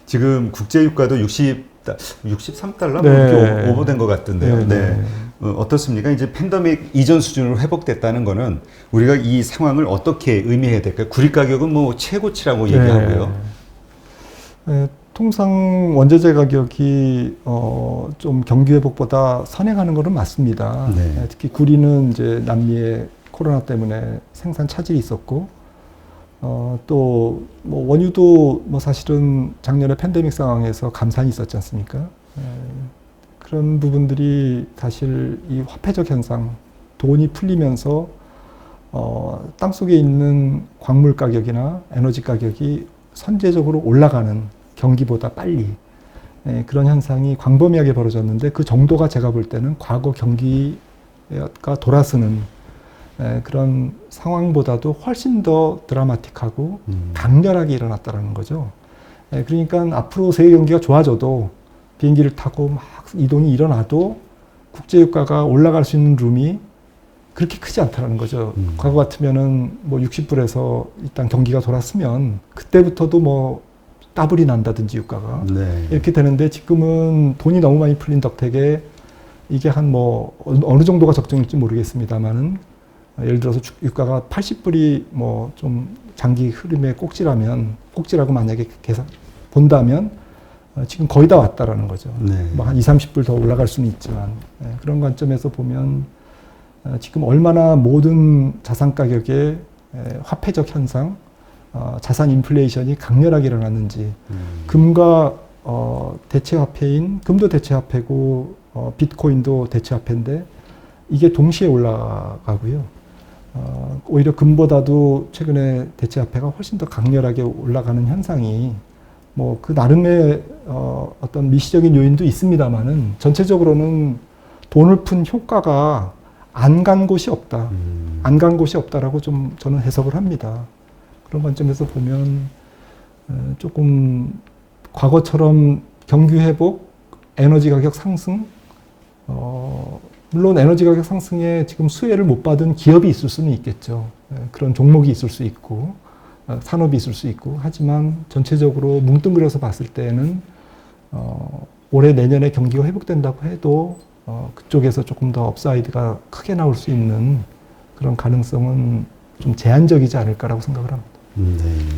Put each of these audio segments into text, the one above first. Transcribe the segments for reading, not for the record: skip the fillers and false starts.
지금 국제유가도 63달러? 네. 이렇게 오버된 것 같던데요. 네. 어떻습니까? 이제 팬데믹 이전 수준으로 회복됐다는 거는 우리가 이 상황을 어떻게 의미해야 될까요? 구리 가격은 뭐 최고치라고 얘기하고요. 네, 통상 원자재 가격이 좀 경기 회복보다 선행하는 것은 맞습니다. 네. 특히 구리는 이제 남미에 코로나 때문에 생산 차질이 있었고, 또 뭐 원유도 뭐 사실은 작년에 팬데믹 상황에서 감산이 있었지 않습니까? 그런 부분들이 사실 이 화폐적 현상, 돈이 풀리면서 땅 속에 있는 광물 가격이나 에너지 가격이 선제적으로 올라가는 경기보다 빨리 그런 현상이 광범위하게 벌어졌는데 그 정도가 제가 볼 때는 과거 경기가 돌아서는 그런 상황보다도 훨씬 더 드라마틱하고 강렬하게 일어났다는 거죠. 그러니까 앞으로 세계 경기가 좋아져도 비행기를 타고 막 이동이 일어나도 국제유가가 올라갈 수 있는 룸이 그렇게 크지 않다는 거죠. 과거 같으면은 뭐 60불에서 일단 경기가 돌았으면 그때부터도 뭐 따블이 난다든지 유가가 이렇게 되는데 지금은 돈이 너무 많이 풀린 덕택에 이게 한 뭐 어느 정도가 적정일지 모르겠습니다만은 예를 들어서 유가가 80불이 뭐 좀 장기 흐름의 꼭지라고 만약에 계산 본다면 지금 거의 다 왔다라는 거죠. 뭐 한 20, 30불 더 올라갈 수는 있지만 그런 관점에서 보면 지금 얼마나 모든 자산 가격의 화폐적 현상, 자산 인플레이션이 강렬하게 일어났는지 금과 대체 화폐인 금도 대체 화폐고 비트코인도 대체 화폐인데 이게 동시에 올라가고요. 오히려 금보다도 최근에 대체 화폐가 훨씬 더 강렬하게 올라가는 현상이 뭐 그 나름의 어떤 미시적인 요인도 있습니다만은 전체적으로는 돈을 푼 효과가 안 간 곳이 없다. 안 간 곳이 없다라고 좀 저는 해석을 합니다. 그런 관점에서 보면 조금 과거처럼 경기 회복, 에너지 가격 상승, 물론 에너지 가격 상승에 지금 수혜를 못 받은 기업이 있을 수는 있겠죠. 그런 종목이 있을 수 있고 산업이 있을 수 있고 하지만 전체적으로 뭉뚱그려서 봤을 때는 올해 내년에 경기가 회복된다고 해도 그쪽에서 조금 더 업사이드가 크게 나올 수 있는 그런 가능성은 좀 제한적이지 않을까라고 생각을 합니다. 네,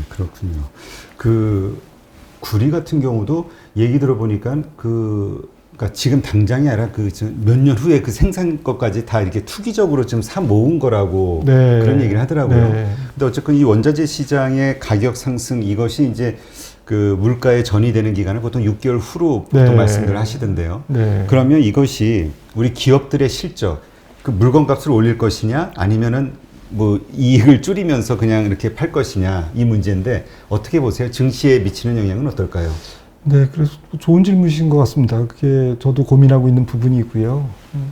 그렇군요. 그 구리 같은 경우도 얘기 들어보니까 그러니까 지금 당장이 아니라 그 몇 년 후에 그 생산 것까지 다 이렇게 투기적으로 지금 사 모은 거라고 그런 얘기를 하더라고요. 근데 어쨌든 이 원자재 시장의 가격 상승 이것이 이제 그 물가에 전이되는 기간을 보통 6개월 후로 보통 말씀들 하시던데요. 그러면 이것이 우리 기업들의 실적, 그 물건값을 올릴 것이냐 아니면은 뭐 이익을 줄이면서 그냥 이렇게 팔 것이냐 이 문제인데 어떻게 보세요? 증시에 미치는 영향은 어떨까요? 네, 그래서 좋은 질문이신 것 같습니다. 그게 저도 고민하고 있는 부분이고요.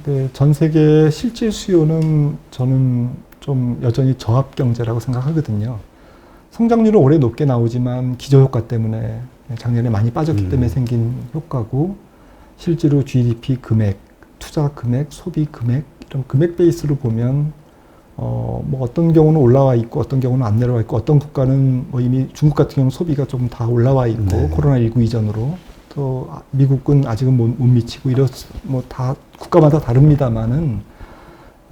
근데 전 세계 실질 수요는 저는 좀 여전히 저합 경제라고 생각하거든요. 성장률은 올해 높게 나오지만 기저효과 때문에 작년에 많이 빠졌기 때문에 생긴 효과고 실제로 GDP 금액, 투자 금액, 소비 금액 이런 금액 베이스로 보면 뭐 어떤 경우는 올라와 있고 어떤 경우는 안 내려와 있고 어떤 국가는 뭐 이미 중국 같은 경우는 소비가 좀 다 올라와 있고 코로나19 이전으로 또 미국은 아직은 못 미치고 뭐 다 국가마다 다릅니다만은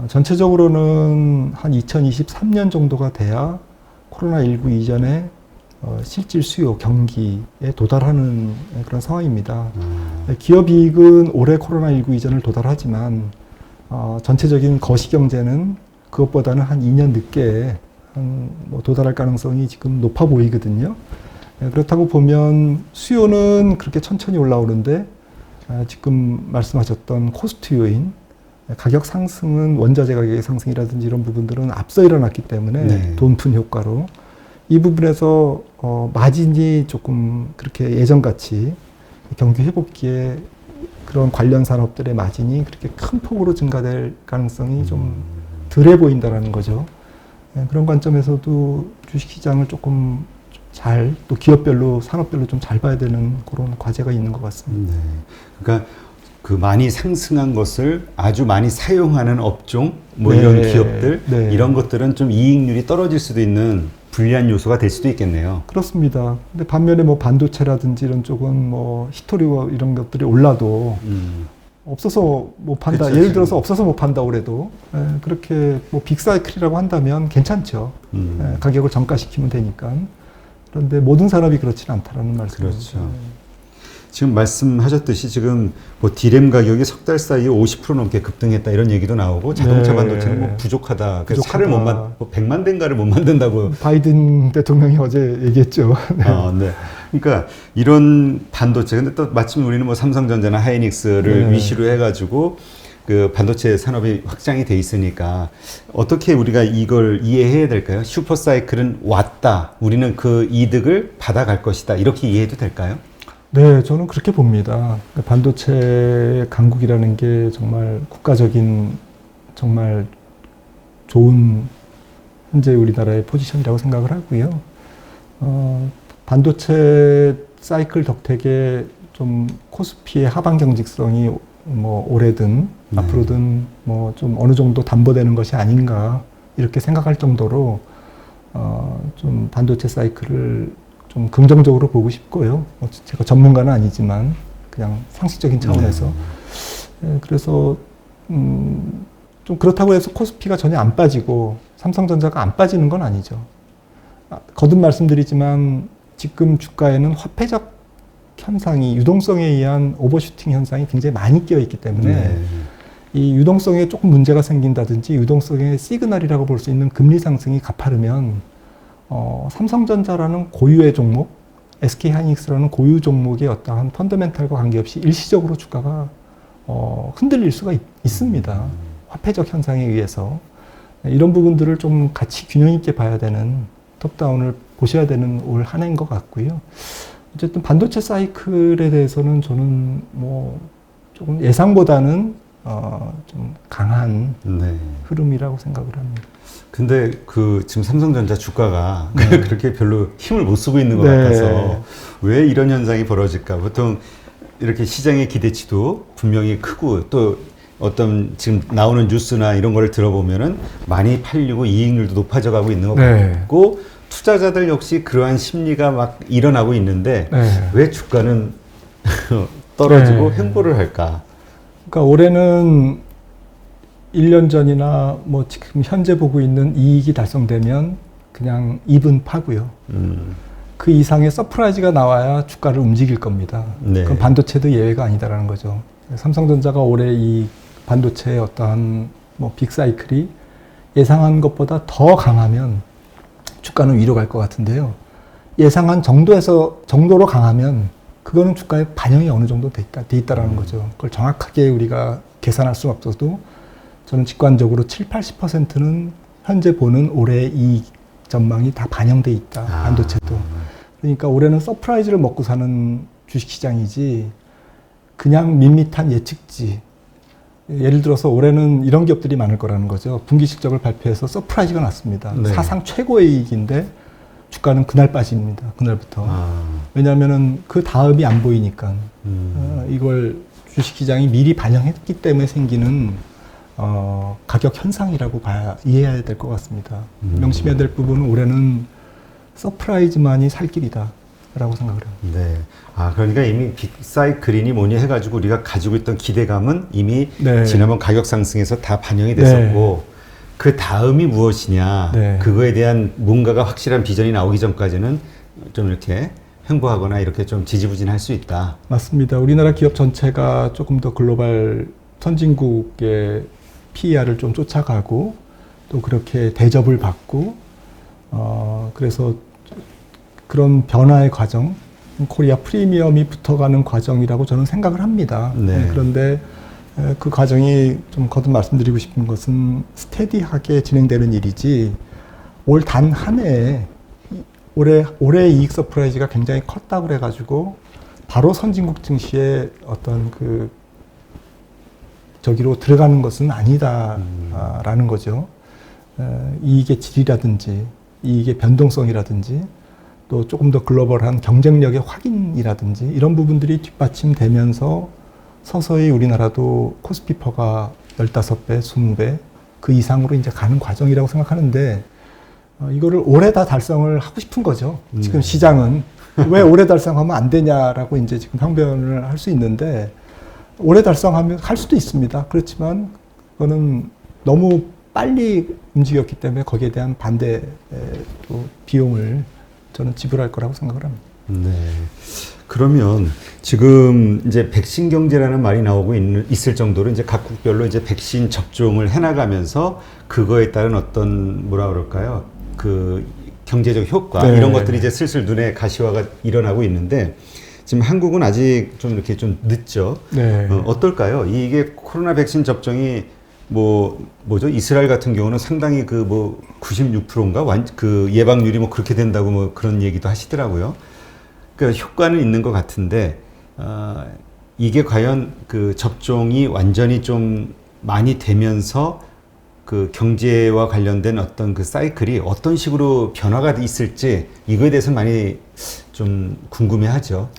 전체적으로는 한 2023년 정도가 돼야 코로나19 이전에 실질 수요 경기에 도달하는 그런 상황입니다. 기업 이익은 올해 코로나19 이전을 도달하지만 전체적인 거시경제는 그것보다는 한 2년 늦게 뭐 도달할 가능성이 지금 높아 보이거든요. 그렇다고 보면 수요는 그렇게 천천히 올라오는데 지금 말씀하셨던 코스트 요인, 가격 상승은 원자재 가격의 상승이라든지 이런 부분들은 앞서 일어났기 때문에 돈 푼 효과로 이 부분에서 마진이 조금 그렇게 예전같이 경기 회복기에 그런 관련 산업들의 마진이 그렇게 큰 폭으로 증가될 가능성이 좀 덜해 보인다라는 거죠. 그런 관점에서도 주식시장을 조금 잘, 또 기업별로, 산업별로 좀 잘 봐야 되는 그런 과제가 있는 것 같습니다. 그러니까 그 많이 상승한 것을 아주 많이 사용하는 업종, 뭐 이런 기업들, 이런 것들은 좀 이익률이 떨어질 수도 있는 불리한 요소가 될 수도 있겠네요. 그렇습니다. 근데 반면에 뭐 반도체라든지 이런 쪽은 뭐 히토리와 이런 것들이 올라도 없어서 못 판다. 그쵸, 예를 지금. 들어서 없어서 못 판다 올해도 그렇게 뭐 빅사이클이라고 한다면 괜찮죠. 가격을 정가시키면 되니까. 그런데 모든 산업이 그렇지는 않다라는 말씀이죠. 그렇죠. 지금 말씀하셨듯이 지금 뭐 디램 가격이 석 달 사이에 50% 넘게 급등했다 이런 얘기도 나오고 자동차 네. 반도체는 뭐 부족하다. 그래서 부족하다. 차를 뭐 100만 대인가를 못 만든다고. 바이든 대통령이 어제 얘기했죠. 네. 그러니까 이런 반도체 근데 또 마침 우리는 뭐 삼성전자나 하이닉스를 네. 위시로 해가지고 그 반도체 산업이 확장이 돼 있으니까 어떻게 우리가 이걸 이해해야 될까요? 슈퍼 사이클은 왔다. 우리는 그 이득을 받아갈 것이다. 이렇게 이해해도 될까요? 네, 저는 그렇게 봅니다. 반도체 강국이라는 게 정말 국가적인 정말 좋은 현재 우리나라의 포지션이라고 생각을 하고요. 반도체 사이클 덕택에 좀 코스피의 하방 경직성이 뭐 올해든 앞으로든 뭐 좀 어느 정도 담보되는 것이 아닌가 이렇게 생각할 정도로 좀 반도체 사이클을 좀 긍정적으로 보고 싶고요. 제가 전문가는 아니지만 그냥 상식적인 차원에서. 그래서 좀 그렇다고 해서 코스피가 전혀 안 빠지고 삼성전자가 안 빠지는 건 아니죠. 거듭 말씀드리지만 지금 주가에는 화폐적 현상이 유동성에 의한 오버슈팅 현상이 굉장히 많이 끼어 있기 때문에 이 유동성에 조금 문제가 생긴다든지 유동성의 시그널이라고 볼 수 있는 금리 상승이 가파르면 삼성전자라는 고유의 종목, SK하이닉스라는 고유 종목의 어떠한 펀더멘탈과 관계없이 일시적으로 주가가 흔들릴 수가 있습니다. 화폐적 현상에 의해서. 이런 부분들을 좀 같이 균형 있게 봐야 되는 톱다운을 보셔야 되는 올 한 해인 것 같고요. 어쨌든 반도체 사이클에 대해서는 저는 뭐 조금 예상보다는 좀 강한 흐름이라고 생각을 합니다. 근데 그 지금 삼성전자 주가가 그렇게 별로 힘을 못 쓰고 있는 것 같아서 왜 이런 현상이 벌어질까? 보통 이렇게 시장의 기대치도 분명히 크고 또 어떤 지금 나오는 뉴스나 이런 거를 들어보면은 많이 팔리고 이익률도 높아져 가고 있는 것 같고 투자자들 역시 그러한 심리가 막 일어나고 있는데 왜 주가는 떨어지고 횡보를 할까? 그러니까 올해는 1년 전이나 뭐 지금 현재 보고 있는 이익이 달성되면 그냥 입은 파고요. 그 이상의 서프라이즈가 나와야 주가를 움직일 겁니다. 그럼 반도체도 예외가 아니다라는 거죠. 삼성전자가 올해 이 반도체의 어떠한 뭐 빅사이클이 예상한 것보다 더 강하면 주가는 위로 갈 것 같은데요. 예상한 정도로 강하면 그거는 주가에 반영이 어느 정도 돼 있다라는 거죠. 그걸 정확하게 우리가 계산할 수는 없어도 저는 직관적으로 70-80%는 현재 보는 올해의 이익 전망이 다 반영돼 있다. 반도체도. 그러니까 올해는 서프라이즈를 먹고 사는 주식시장이지 그냥 밋밋한 예측지. 예를 들어서 올해는 이런 기업들이 많을 거라는 거죠. 분기 실적을 발표해서 서프라이즈가 났습니다. 사상 최고의 이익인데 주가는 그날 빠집니다. 그날부터. 왜냐하면은 그 다음이 안 보이니까. 이걸 주식시장이 미리 반영했기 때문에 생기는 가격 현상이라고 이해해야 될 것 같습니다. 명심해야 될 부분은 올해는 서프라이즈만이 살 길이다 라고 생각을 합니다. 그러니까 이미 빅사이클이니 뭐니 해가지고 우리가 가지고 있던 기대감은 이미 지난번 가격 상승에서 다 반영이 됐었고 그 다음이 무엇이냐 그거에 대한 뭔가가 확실한 비전이 나오기 전까지는 좀 이렇게 횡보하거나 이렇게 좀 지지부진할 수 있다. 맞습니다. 우리나라 기업 전체가 조금 더 글로벌 선진국의 PER을 좀 쫓아가고 또 그렇게 대접을 받고 그래서 그런 변화의 과정, 코리아 프리미엄이 붙어가는 과정이라고 저는 생각을 합니다. 그런데 그 과정이 좀 거듭 말씀드리고 싶은 것은 스테디하게 진행되는 일이지 올 단 한 해에 올해 이익 서프라이즈가 굉장히 컸다고 그래가지고 바로 선진국 증시에 어떤 저기로 들어가는 것은 아니다라는 거죠. 이익의 질이라든지 이익의 변동성이라든지 또 조금 더 글로벌한 경쟁력의 확인이라든지 이런 부분들이 뒷받침되면서 서서히 우리나라도 코스피퍼가 15배, 20배 그 이상으로 이제 가는 과정이라고 생각하는데 이거를 올해 다 달성을 하고 싶은 거죠. 지금 시장은 왜 올해 달성하면 안 되냐라고 이제 지금 항변을 할 수 있는데 올해 달성하면 할 수도 있습니다. 그렇지만 그거는 너무 빨리 움직였기 때문에 거기에 대한 반대 또 비용을 저는 지불할 거라고 생각을 합니다. 네. 그러면 지금 이제 백신 경제라는 말이 나오고 있을 정도로 이제 각국별로 이제 백신 접종을 해나가면서 그거에 따른 어떤 뭐라 그럴까요? 그 경제적 효과 네. 이런 것들이 이제 슬슬 눈에 가시화가 일어나고 있는데 지금 한국은 아직 좀 이렇게 좀 늦죠. 네. 어떨까요? 이게 코로나 백신 접종이 뭐죠? 이스라엘 같은 경우는 상당히 그 뭐 96%인가 그 예방률이 뭐 그렇게 된다고 뭐 그런 얘기도 하시더라고요. 그러니까 효과는 있는 것 같은데 이게 과연 그 접종이 완전히 좀 많이 되면서 그 경제와 관련된 어떤 그 사이클이 어떤 식으로 변화가 있을지 이거에 대해서 많이 좀 궁금해하죠.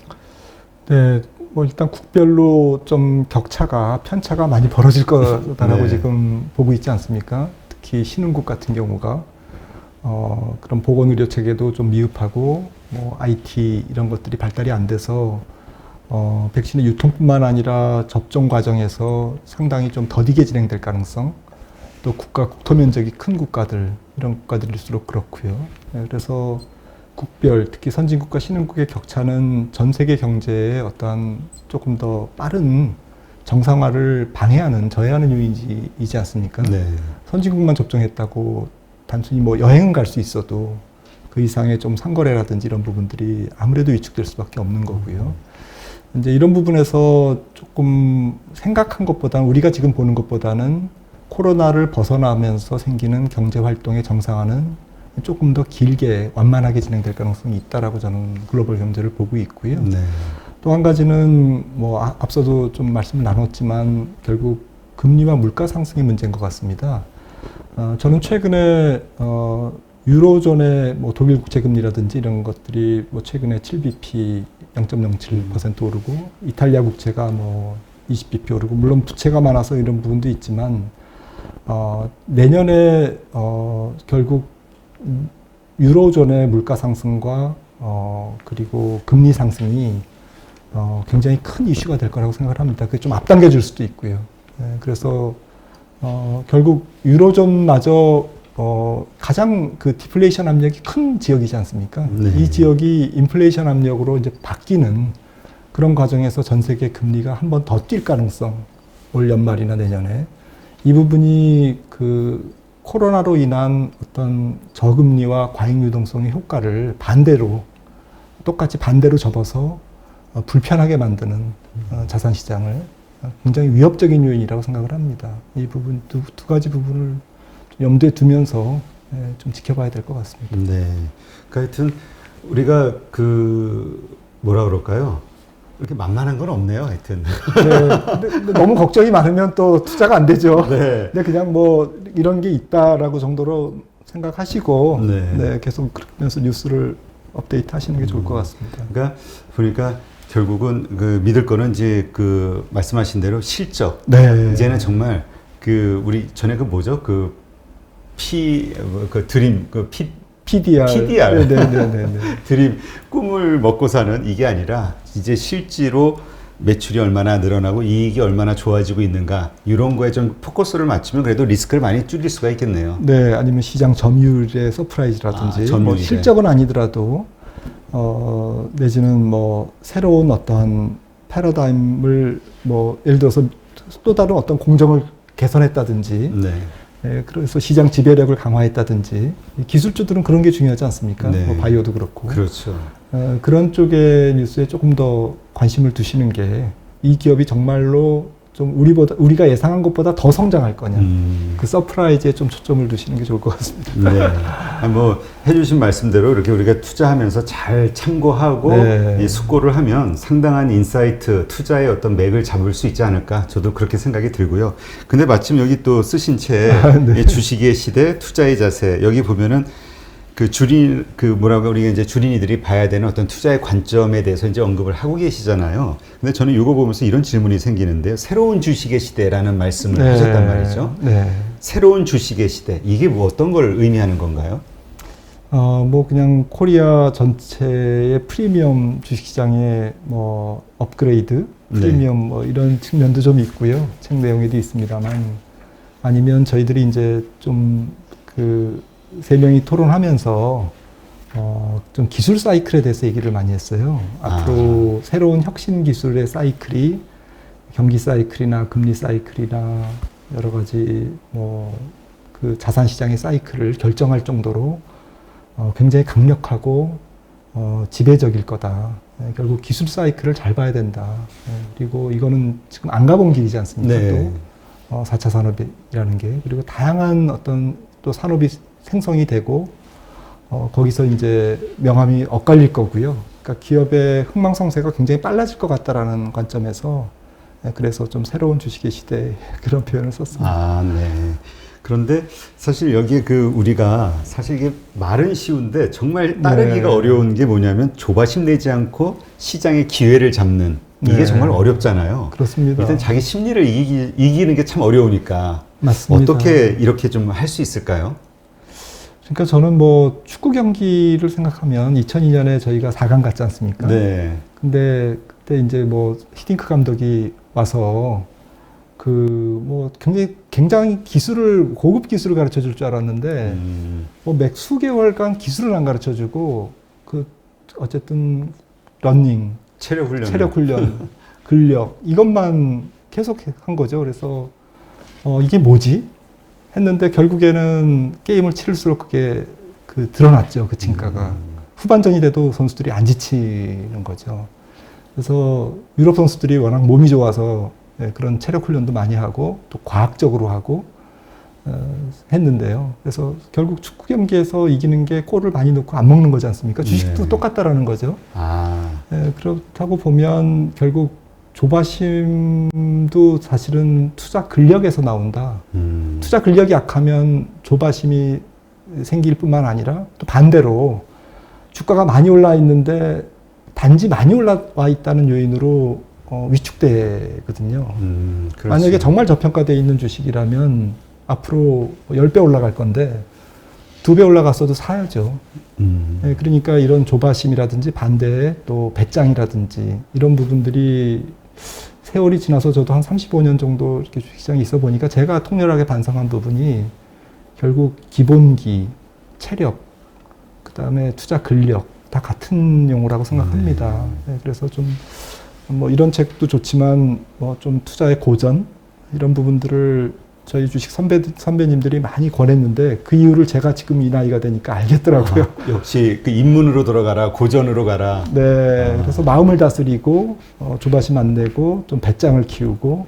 네, 뭐 일단 국별로 좀 편차가 많이 벌어질 거다라고 네. 지금 보고 있지 않습니까? 특히 신흥국 같은 경우가 그런 보건의료 체계도 좀 미흡하고 뭐 IT 이런 것들이 발달이 안 돼서 백신의 유통뿐만 아니라 접종 과정에서 상당히 좀 더디게 진행될 가능성, 또 국토 면적이 큰 국가들 이런 국가들일수록 그렇고요. 네, 그래서 국별, 특히 선진국과 신흥국의 격차는 전 세계 경제에 어떠한 조금 더 빠른 정상화를 저해하는 요인이지 않습니까? 네. 선진국만 접종했다고 단순히 뭐 여행은 갈 수 있어도 그 이상의 좀 상거래라든지 이런 부분들이 아무래도 위축될 수밖에 없는 거고요. 이제 이런 부분에서 조금 생각한 것보다는 우리가 지금 보는 것보다는 코로나를 벗어나면서 생기는 경제 활동의 정상화는 조금 더 길게 완만하게 진행될 가능성이 있다라고 저는 글로벌 경제를 보고 있고요. 네. 또 한 가지는 뭐 앞서도 좀 말씀을 나눴지만 결국 금리와 물가 상승의 문제인 것 같습니다. 저는 최근에 유로존의 뭐 독일 국채 금리라든지 이런 것들이 뭐 최근에 7bp 0.07% 오르고 이탈리아 국채가 뭐 20bp 오르고 물론 부채가 많아서 이런 부분도 있지만 내년에 결국 유로존의 물가 상승과 그리고 금리 상승이 굉장히 큰 이슈가 될 거라고 생각을 합니다. 그게 좀 앞당겨 줄 수도 있고요. 네, 그래서 결국 유로존마저 가장 그 디플레이션 압력이 큰 지역이지 않습니까? 네. 이 지역이 인플레이션 압력으로 이제 바뀌는 그런 과정에서 전 세계 금리가 한 번 더 뛸 가능성, 올 연말이나 내년에 이 부분이 그 코로나로 인한 어떤 저금리와 과잉 유동성의 효과를 똑같이 반대로 접어서 불편하게 만드는 자산 시장을 굉장히 위협적인 요인이라고 생각을 합니다. 이 부분 두 가지 부분을 염두에 두면서 좀 지켜봐야 될 것 같습니다. 네. 그러니까 하여튼 우리가 그 뭐라 그럴까요? 이렇게 만만한 건 없네요. 하여튼. 네, 근데 너무 걱정이 많으면 또 투자가 안 되죠. 네. 근데 그냥 뭐 이런 게 있다라고 정도로 생각하시고 네. 계속 그러면서 뉴스를 업데이트 하시는 게 좋을 것 같습니다. 그러니까 보니까 결국은 그 믿을 거는 이제 그 말씀하신 대로 실적. 네. 이제는 정말 그 우리 전에 그 뭐죠? PDR. 네. 드림 꿈을 먹고 사는 이게 아니라 이제 실제로 매출이 얼마나 늘어나고 이익이 얼마나 좋아지고 있는가 이런 거에 좀 포커스를 맞추면 그래도 리스크를 많이 줄일 수가 있겠네요. 네, 아니면 시장 점유율의 서프라이즈라든지 뭐 실적은 아니더라도 내지는 뭐 새로운 어떤 패러다임을 뭐 예를 들어서 또 다른 어떤 공정을 개선했다든지 네. 네, 그래서 시장 지배력을 강화했다든지 기술주들은 그런 게 중요하지 않습니까? 네. 뭐 바이오도 그렇고 그렇죠. 그런 쪽의 뉴스에 조금 더 관심을 두시는 게 이 기업이 정말로 좀 우리가 예상한 것보다 더 성장할 거냐 그 서프라이즈에 좀 초점을 두시는 게 좋을 것 같습니다. 네. 뭐 해주신 말씀대로 이렇게 우리가 투자하면서 잘 참고하고 네. 이 숙고를 하면 상당한 인사이트, 투자의 어떤 맥을 잡을 수 있지 않을까 저도 그렇게 생각이 들고요. 근데 마침 여기 또 쓰신 책 네. 주식의 시대, 투자의 자세 여기 보면은 우리가 이제 주린이들이 봐야 되는 어떤 투자의 관점에 대해서 이제 언급을 하고 계시잖아요. 근데 저는 이거 보면서 이런 질문이 생기는데요. 새로운 주식의 시대라는 말씀을 네. 하셨단 말이죠. 네. 새로운 주식의 시대. 이게 뭐 어떤 걸 의미하는 건가요? 뭐 그냥 코리아 전체의 프리미엄 주식시장의 뭐 업그레이드, 프리미엄 뭐 이런 측면도 좀 있고요. 책 내용에도 있습니다만 아니면 저희들이 이제 좀 그 세 명이 토론하면서 좀 기술 사이클에 대해서 얘기를 많이 했어요. 앞으로 새로운 혁신 기술의 사이클이 경기 사이클이나 금리 사이클이나 여러 가지 뭐 그 자산 시장의 사이클을 결정할 정도로 굉장히 강력하고 지배적일 거다. 결국 기술 사이클을 잘 봐야 된다. 그리고 이거는 지금 안 가본 길이지 않습니까? 네. 또 4차 산업이라는 게. 그리고 다양한 어떤 또 산업이 생성이 되고 거기서 이제 명암이 엇갈릴 거고요. 그러니까 기업의 흥망성쇠가 굉장히 빨라질 것 같다라는 관점에서 그래서 좀 새로운 주식의 시대 그런 표현을 썼습니다. 아, 네. 그런데 사실 여기에 그 우리가 사실 이게 말은 쉬운데 정말 따르기가 네. 어려운 게 뭐냐면 조바심 내지 않고 시장의 기회를 잡는 이게 네. 정말 어렵잖아요. 그렇습니다. 일단 자기 심리를 이기는 게 참 어려우니까 맞습니다. 어떻게 이렇게 좀 할 수 있을까요? 그러니까 저는 뭐 축구 경기를 생각하면 2002년에 저희가 4강 갔지 않습니까? 네. 근데 그때 이제 뭐 히딩크 감독이 와서 그 뭐 굉장히 기술을 고급 기술을 가르쳐 줄 줄 알았는데 뭐 몇 수개월간 기술을 안 가르쳐 주고 그 어쨌든 러닝, 체력 훈련, 근력 이것만 계속 한 거죠. 그래서 이게 뭐지? 했는데 결국에는 게임을 치를수록 그게 그 드러났죠. 그 진가가. 후반전이 돼도 선수들이 안 지치는 거죠. 그래서 유럽 선수들이 워낙 몸이 좋아서 그런 체력 훈련도 많이 하고 또 과학적으로 하고 했는데요. 그래서 결국 축구 경기에서 이기는 게 골을 많이 넣고 안 먹는 거지 않습니까? 주식도 네. 똑같다라는 거죠. 아, 그렇다고 보면 결국 조바심도 사실은 투자 근력에서 나온다. 투자 근력이 약하면 조바심이 생길 뿐만 아니라 또 반대로 주가가 많이 올라 있는데 단지 많이 올라와 있다는 요인으로 위축되거든요. 그렇지. 만약에 정말 저평가되어 있는 주식이라면 앞으로 10배 올라갈 건데 2배 올라갔어도 사야죠. 그러니까 이런 조바심이라든지 반대에 또 배짱이라든지 이런 부분들이 세월이 지나서 저도 한 35년 정도 이렇게 주식시장에 있어 보니까 제가 통렬하게 반성한 부분이 결국 기본기, 체력, 그 다음에 투자 근력 다 같은 용어라고 생각합니다. 그래서 좀 뭐 이런 책도 좋지만 뭐 좀 투자의 고전 이런 부분들을 저희 주식 선배님들이 많이 권했는데 그 이유를 제가 지금 이 나이가 되니까 알겠더라고요. 역시 그 입문으로 들어가라, 고전으로 가라. 네, 그래서 마음을 다스리고 조바심 안 내고 좀 배짱을 키우고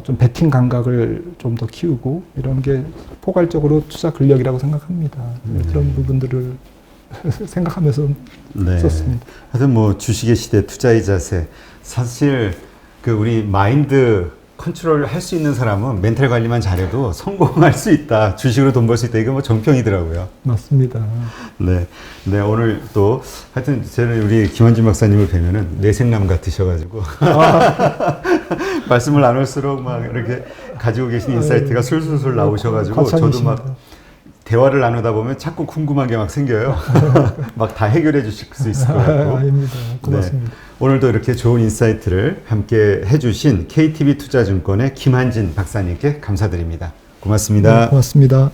좀 배팅 감각을 좀 더 키우고 이런 게 포괄적으로 투자 근력이라고 생각합니다. 그런 부분들을 생각하면서 썼습니다. 하여튼 뭐 주식의 시대, 투자의 자세. 사실 그 우리 마인드 컨트롤 할 수 있는 사람은 멘탈 관리만 잘해도 성공할 수 있다. 주식으로 돈 벌 수 있다. 이거 뭐 정평이더라고요. 맞습니다. 네. 네, 오늘 또 하여튼 저는 우리 김환진 박사님을 뵈면은 내생남 같으셔가지고 말씀을 나눌수록 막 이렇게 가지고 계신 인사이트가 술술술 나오셔가지고 저도 막 대화를 나누다 보면 자꾸 궁금한 게 막 생겨요. 막 다 해결해 주실 수 있을 것 같고. 아닙니다. 고맙습니다. 네. 오늘도 이렇게 좋은 인사이트를 함께 해주신 KTB 투자증권의 김환진 박사님께 감사드립니다. 고맙습니다. 네, 고맙습니다.